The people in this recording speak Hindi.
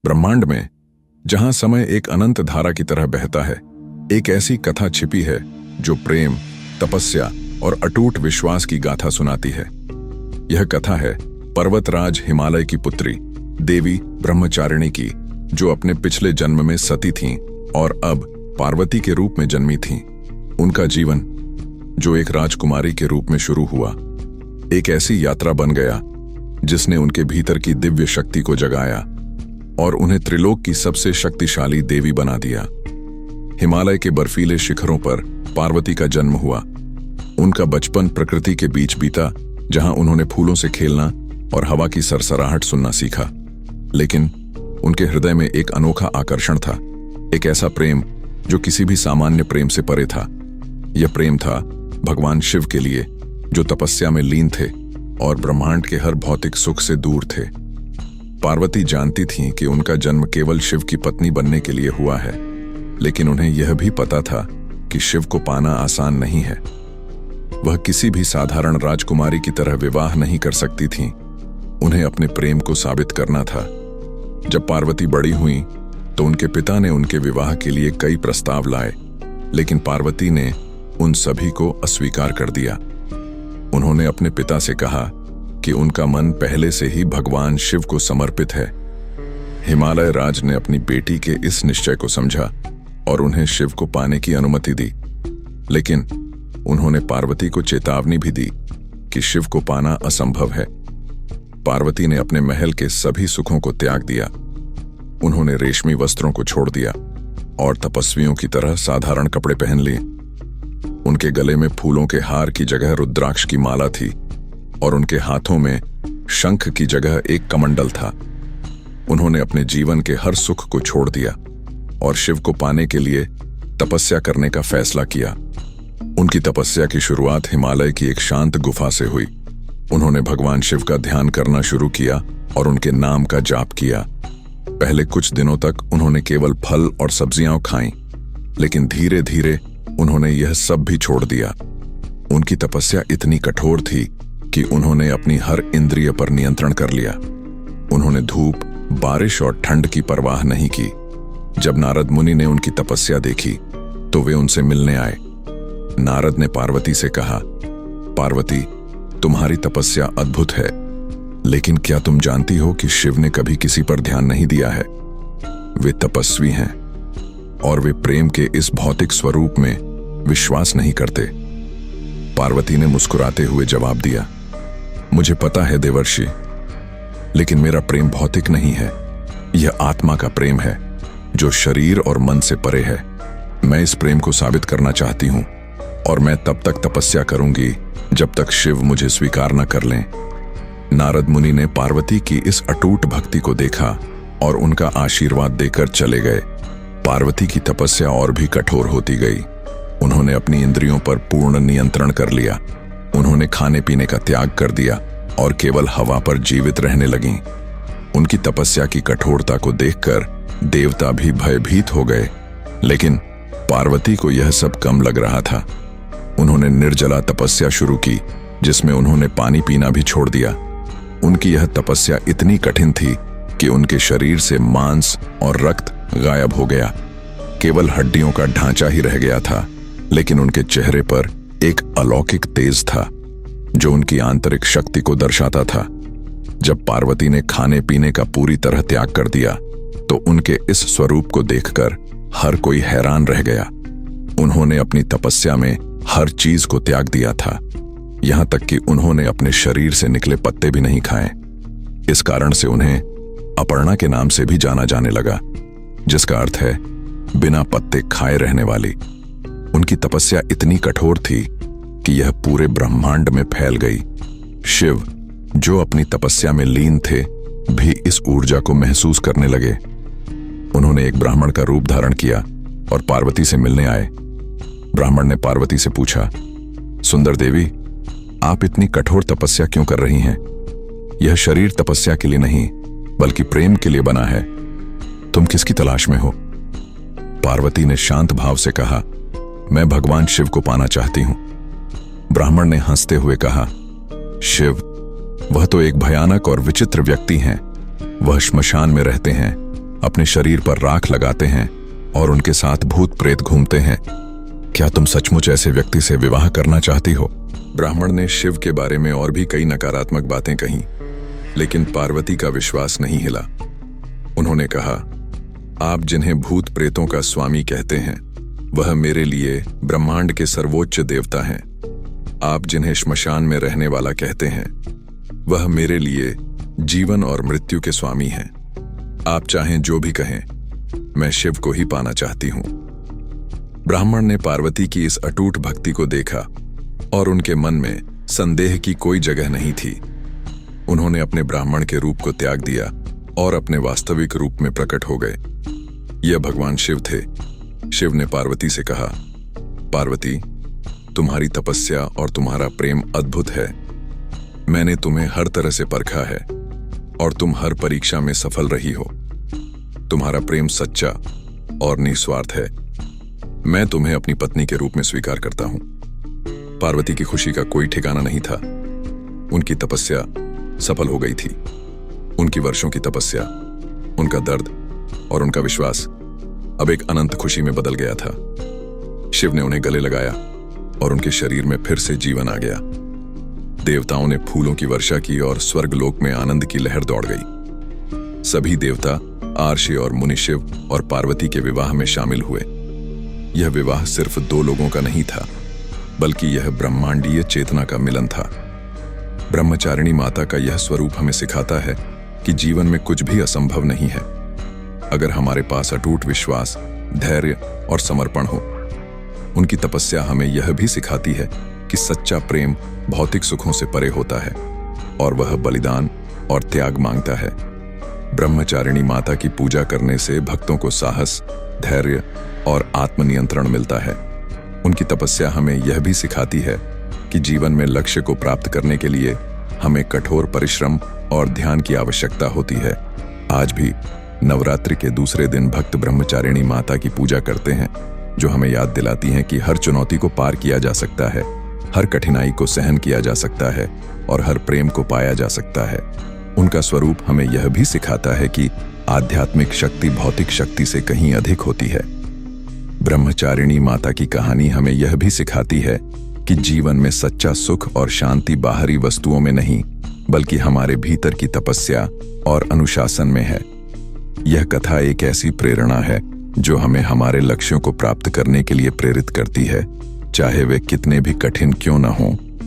ब्रह्मांड में जहां समय एक अनंत धारा की तरह बहता है, एक ऐसी कथा छिपी है जो प्रेम, तपस्या और अटूट विश्वास की गाथा सुनाती है। यह कथा है पर्वतराज हिमालय की पुत्री देवी ब्रह्मचारिणी की, जो अपने पिछले जन्म में सती थीं और अब पार्वती के रूप में जन्मी थीं। उनका जीवन, जो एक राजकुमारी के रूप में शुरू हुआ, एक ऐसी यात्रा बन गया जिसने उनके भीतर की दिव्य शक्ति को जगाया और उन्हें त्रिलोक की सबसे शक्तिशाली देवी बना दिया। हिमालय के बर्फीले शिखरों पर पार्वती का जन्म हुआ। उनका बचपन प्रकृति के बीच बीता, जहां उन्होंने फूलों से खेलना और हवा की सरसराहट सुनना सीखा। लेकिन उनके हृदय में एक अनोखा आकर्षण था, एक ऐसा प्रेम जो किसी भी सामान्य प्रेम से परे था। यह प्रेम था भगवान शिव के लिए, जो तपस्या में लीन थे और ब्रह्मांड के हर भौतिक सुख से दूर थे। पार्वती जानती थीं कि उनका जन्म केवल शिव की पत्नी बनने के लिए हुआ है, लेकिन उन्हें यह भी पता था कि शिव को पाना आसान नहीं है। वह किसी भी साधारण राजकुमारी की तरह विवाह नहीं कर सकती थीं। उन्हें अपने प्रेम को साबित करना था। जब पार्वती बड़ी हुईं, तो उनके पिता ने उनके विवाह के लिए कई प्रस्ताव लाए, लेकिन पार्वती ने उन सभी को अस्वीकार कर दिया। उन्होंने अपने पिता से कहा कि उनका मन पहले से ही भगवान शिव को समर्पित है। हिमालय राज ने अपनी बेटी के इस निश्चय को समझा और उन्हें शिव को पाने की अनुमति दी, लेकिन उन्होंने पार्वती को चेतावनी भी दी कि शिव को पाना असंभव है। पार्वती ने अपने महल के सभी सुखों को त्याग दिया। उन्होंने रेशमी वस्त्रों को छोड़ दिया और तपस्वियों की तरह साधारण कपड़े पहन लिए। उनके गले में फूलों के हार की जगह रुद्राक्ष की माला थी और उनके हाथों में शंख की जगह एक कमंडल था। उन्होंने अपने जीवन के हर सुख को छोड़ दिया और शिव को पाने के लिए तपस्या करने का फैसला किया। उनकी तपस्या की शुरुआत हिमालय की एक शांत गुफा से हुई। उन्होंने भगवान शिव का ध्यान करना शुरू किया और उनके नाम का जाप किया। पहले कुछ दिनों तक उन्होंने केवल फल और सब्जियां खाईं, लेकिन धीरे धीरे उन्होंने यह सब भी छोड़ दिया। उनकी तपस्या इतनी कठोर थी कि उन्होंने अपनी हर इंद्रिय पर नियंत्रण कर लिया। उन्होंने धूप, बारिश और ठंड की परवाह नहीं की। जब नारद मुनि ने उनकी तपस्या देखी, तो वे उनसे मिलने आए। नारद ने पार्वती से कहा, पार्वती, तुम्हारी तपस्या अद्भुत है, लेकिन क्या तुम जानती हो कि शिव ने कभी किसी पर ध्यान नहीं दिया है? वे तपस्वी हैं और वे प्रेम के इस भौतिक स्वरूप में विश्वास नहीं करते। पार्वती ने मुस्कुराते हुए जवाब दिया, मुझे पता है देवर्षि, लेकिन मेरा प्रेम भौतिक नहीं है। यह आत्मा का प्रेम है, जो शरीर और मन से परे है। मैं इस प्रेम को साबित करना चाहती हूं और मैं तब तक तपस्या करूंगी जब तक शिव मुझे स्वीकार न कर लें। नारद मुनि ने पार्वती की इस अटूट भक्ति को देखा और उनका आशीर्वाद देकर चले गए। पार्वती की तपस्या और भी कठोर होती गई। उन्होंने अपनी इंद्रियों पर पूर्ण नियंत्रण कर लिया। उन्होंने खाने पीने का त्याग कर दिया और केवल हवा पर जीवित रहने लगीं। उनकी तपस्या की कठोरता को देखकर देवता भी भयभीत हो गए, लेकिन पार्वती को यह सब कम लग रहा था। उन्होंने निर्जला तपस्या शुरू की, जिसमें उन्होंने पानी पीना भी छोड़ दिया। उनकी यह तपस्या इतनी कठिन थी कि उनके शरीर से मांस और रक्त गायब हो गया। केवल हड्डियों का ढांचा ही रह गया था, लेकिन उनके चेहरे पर एक अलौकिक तेज था, जो उनकी आंतरिक शक्ति को दर्शाता था। जब पार्वती ने खाने पीने का पूरी तरह त्याग कर दिया, तो उनके इस स्वरूप को देखकर हर कोई हैरान रह गया। उन्होंने अपनी तपस्या में हर चीज को त्याग दिया था, यहां तक कि उन्होंने अपने शरीर से निकले पत्ते भी नहीं खाए। इस कारण से उन्हें अपर्णा के नाम से भी जाना जाने लगा, जिसका अर्थ है बिना पत्ते खाए रहने वाली। उनकी तपस्या इतनी कठोर थी कि यह पूरे ब्रह्मांड में फैल गई। शिव, जो अपनी तपस्या में लीन थे, भी इस ऊर्जा को महसूस करने लगे। उन्होंने एक ब्राह्मण का रूप धारण किया और पार्वती से मिलने आए। ब्राह्मण ने पार्वती से पूछा, सुंदर देवी, आप इतनी कठोर तपस्या क्यों कर रही हैं? यह शरीर तपस्या के लिए नहीं, बल्कि प्रेम के लिए बना है। तुम किसकी तलाश में हो? पार्वती ने शांत भाव से कहा, मैं भगवान शिव को पाना चाहती हूं। ब्राह्मण ने हंसते हुए कहा, शिव, वह तो एक भयानक और विचित्र व्यक्ति हैं। वह श्मशान में रहते हैं अपने शरीर पर राख लगाते हैं और उनके साथ भूत प्रेत घूमते हैं। क्या तुम सचमुच ऐसे व्यक्ति से विवाह करना चाहती हो? ब्राह्मण ने शिव के बारे में और भी कई नकारात्मक बातें कहीं, लेकिन पार्वती का विश्वास नहीं हिला। उन्होंने कहा, आप जिन्हें भूत प्रेतों का स्वामी कहते हैं, वह मेरे लिए ब्रह्मांड के सर्वोच्च देवता हैं। आप जिन्हें श्मशान में रहने वाला कहते हैं, वह मेरे लिए जीवन और मृत्यु के स्वामी हैं। आप चाहें जो भी कहें, मैं शिव को ही पाना चाहती हूं। ब्राह्मण ने पार्वती की इस अटूट भक्ति को देखा और उनके मन में संदेह की कोई जगह नहीं थी। उन्होंने अपने ब्राह्मण के रूप को त्याग दिया और अपने वास्तविक रूप में प्रकट हो गए। यह भगवान शिव थे। शिव ने पार्वती से कहा, पार्वती, तुम्हारी तपस्या और तुम्हारा प्रेम अद्भुत है। मैंने तुम्हें हर तरह से परखा है और तुम हर परीक्षा में सफल रही हो। तुम्हारा प्रेम सच्चा और निस्वार्थ है। मैं तुम्हें अपनी पत्नी के रूप में स्वीकार करता हूं। पार्वती की खुशी का कोई ठिकाना नहीं था। उनकी तपस्या सफल हो गई थी। उनकी वर्षों की तपस्या, उनका दर्द और उनका विश्वास अब एक अनंत खुशी में बदल गया था। शिव ने उन्हें गले लगाया और उनके शरीर में फिर से जीवन आ गया। देवताओं ने फूलों की वर्षा की और स्वर्गलोक में आनंद की लहर दौड़ गई। सभी देवता, आर्षि और मुनि शिव और पार्वती के विवाह में शामिल हुए। यह विवाह सिर्फ दो लोगों का नहीं था, बल्कि यह ब्रह्मांडीय चेतना का मिलन था। ब्रह्मचारिणी माता का यह स्वरूप हमें सिखाता है कि जीवन में कुछ भी असंभव नहीं है, अगर हमारे पास अटूट विश्वास, धैर्य और समर्पण हो। उनकी तपस्या हमें यह भी सिखाती है कि सच्चा प्रेम भौतिक सुखों से परे होता है और वह बलिदान और त्याग मांगता है। ब्रह्मचारिणी माता की पूजा करने से भक्तों को साहस, धैर्य और आत्मनियंत्रण मिलता है। उनकी तपस्या हमें यह भी सिखाती है कि जीवन में लक्ष्य को प्राप्त करने के लिए हमें कठोर परिश्रम और ध्यान की आवश्यकता होती है। आज भी नवरात्रि के दूसरे दिन भक्त ब्रह्मचारिणी माता की पूजा करते हैं, जो हमें याद दिलाती हैं कि हर चुनौती को पार किया जा सकता है, हर कठिनाई को सहन किया जा सकता है और हर प्रेम को पाया जा सकता है। उनका स्वरूप हमें यह भी सिखाता है कि आध्यात्मिक शक्ति भौतिक शक्ति से कहीं अधिक होती है। ब्रह्मचारिणी माता की कहानी हमें यह भी सिखाती है कि जीवन में सच्चा सुख और शांति बाहरी वस्तुओं में नहीं, बल्कि हमारे भीतर की तपस्या और अनुशासन में है। यह कथा एक ऐसी प्रेरणा है जो हमें हमारे लक्ष्यों को प्राप्त करने के लिए प्रेरित करती है, चाहे वे कितने भी कठिन क्यों न हों।